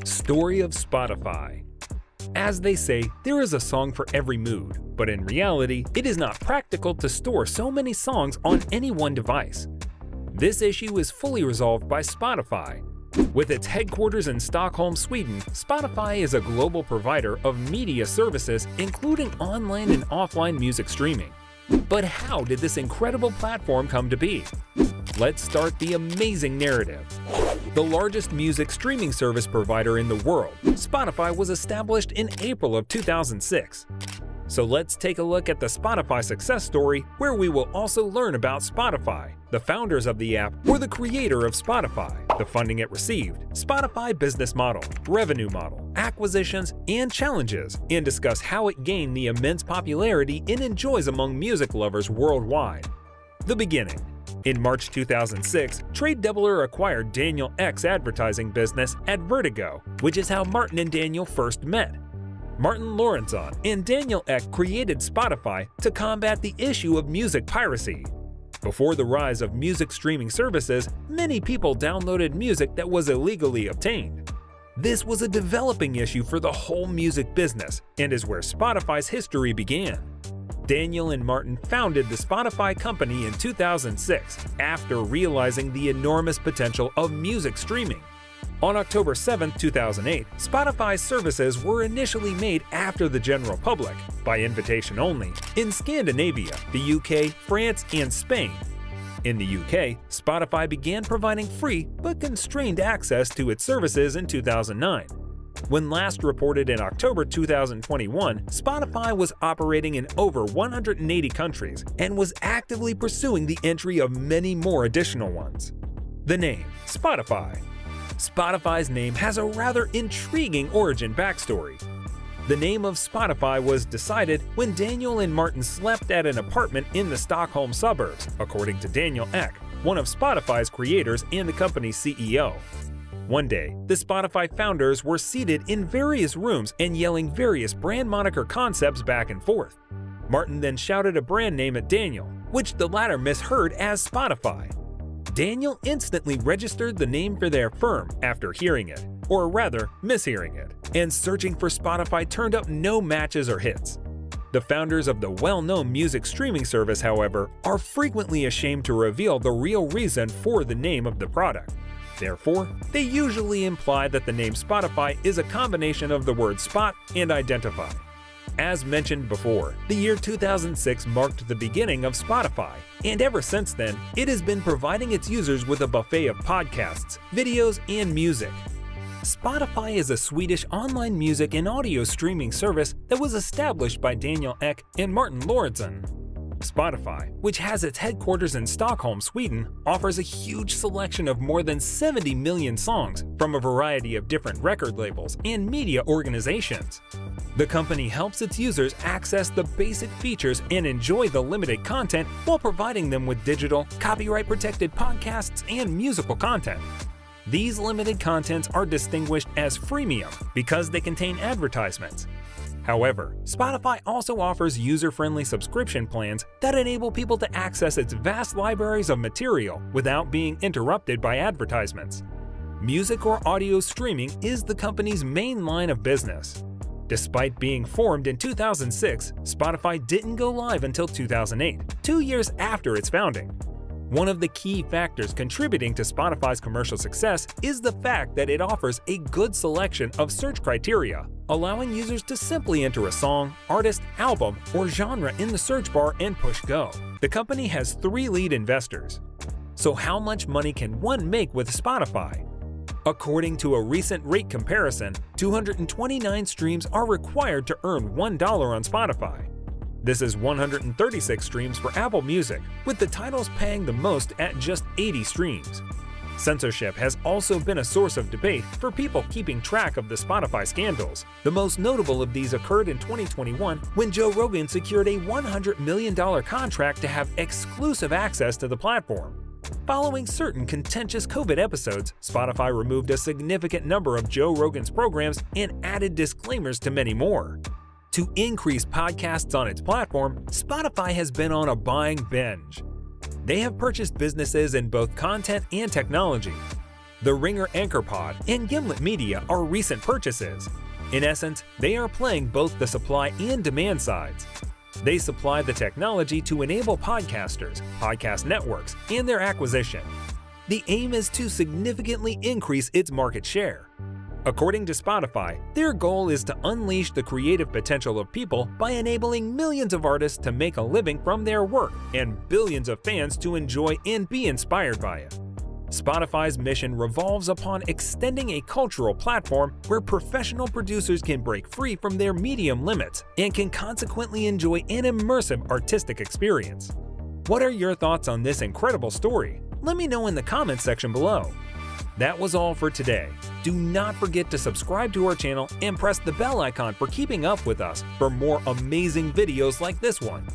Story of Spotify. As they say, there is a song for every mood, but in reality, it is not practical to store so many songs on any one device. This issue is fully resolved by Spotify. With its headquarters in Stockholm, Sweden, Spotify is a global provider of media services, including online and offline music streaming. But how did this incredible platform come to be? Let's start the amazing narrative. The largest music streaming service provider in the world, Spotify was established in April of 2006. So let's take a look at the Spotify success story, where we will also learn about Spotify, the founders of the app, or the creator of Spotify, the funding it received, Spotify business model, revenue model, acquisitions, and challenges, and discuss how it gained the immense popularity it enjoys among music lovers worldwide. The beginning. In March 2006, Trade Doubler acquired Daniel Ek's advertising business at Vertigo, which is how Martin and Daniel first met. Martin Lorentzon and Daniel Ek created Spotify to combat the issue of music piracy. Before the rise of music streaming services, many people downloaded music that was illegally obtained. This was a developing issue for the whole music business and is where Spotify's history began. Daniel and Martin founded the Spotify company in 2006 after realizing the enormous potential of music streaming. On October 7, 2008, Spotify's services were initially made after the general public, by invitation only, in Scandinavia, the UK, France, and Spain. In the UK, Spotify began providing free but constrained access to its services in 2009. When last reported in October 2021, Spotify was operating in over 180 countries and was actively pursuing the entry of many more additional ones. The name, Spotify. Spotify's name has a rather intriguing origin backstory. The name of Spotify was decided when Daniel and Martin slept at an apartment in the Stockholm suburbs, according to Daniel Ek, one of Spotify's creators and the company's CEO. One day, the Spotify founders were seated in various rooms and yelling various brand moniker concepts back and forth. Martin then shouted a brand name at Daniel, which the latter misheard as Spotify. Daniel instantly registered the name for their firm after hearing it, or rather, mishearing it, and searching for Spotify turned up no matches or hits. The founders of the well-known music streaming service, however, are frequently ashamed to reveal the real reason for the name of the product. Therefore, they usually imply that the name Spotify is a combination of the word spot and identify. As mentioned before, the year 2006 marked the beginning of Spotify, and ever since then, it has been providing its users with a buffet of podcasts, videos, and music. Spotify is a Swedish online music and audio streaming service that was established by Daniel Ek and Martin Lorentzon. Spotify, which has its headquarters in Stockholm, Sweden, offers a huge selection of more than 70 million songs from a variety of different record labels and media organizations. The company helps its users access the basic features and enjoy the limited content while providing them with digital, copyright-protected podcasts and musical content. These limited contents are distinguished as freemium because they contain advertisements. However, Spotify also offers user-friendly subscription plans that enable people to access its vast libraries of material without being interrupted by advertisements. Music or audio streaming is the company's main line of business. Despite being formed in 2006, Spotify didn't go live until 2008, 2 years after its founding. One of the key factors contributing to Spotify's commercial success is the fact that it offers a good selection of search criteria, allowing users to simply enter a song, artist, album, or genre in the search bar and push go. The company has 3 lead investors. So how much money can one make with Spotify? According to a recent rate comparison, 229 streams are required to earn $1 on Spotify. This is 136 streams for Apple Music, with the titles paying the most at just 80 streams. Censorship has also been a source of debate for people keeping track of the Spotify scandals. The most notable of these occurred in 2021 when Joe Rogan secured a $100 million contract to have exclusive access to the platform. Following certain contentious COVID episodes, Spotify removed a significant number of Joe Rogan's programs and added disclaimers to many more. To increase podcasts on its platform, Spotify has been on a buying binge. They have purchased businesses in both content and technology. The Ringer AnchorPod and Gimlet Media are recent purchases. In essence, they are playing both the supply and demand sides. They supply the technology to enable podcasters, podcast networks, and their acquisition. The aim is to significantly increase its market share. According to Spotify, their goal is to unleash the creative potential of people by enabling millions of artists to make a living from their work and billions of fans to enjoy and be inspired by it. Spotify's mission revolves upon extending a cultural platform where professional producers can break free from their medium limits and can consequently enjoy an immersive artistic experience. What are your thoughts on this incredible story? Let me know in the comments section below. That was all for today. Do not forget to subscribe to our channel and press the bell icon for keeping up with us for more amazing videos like this one.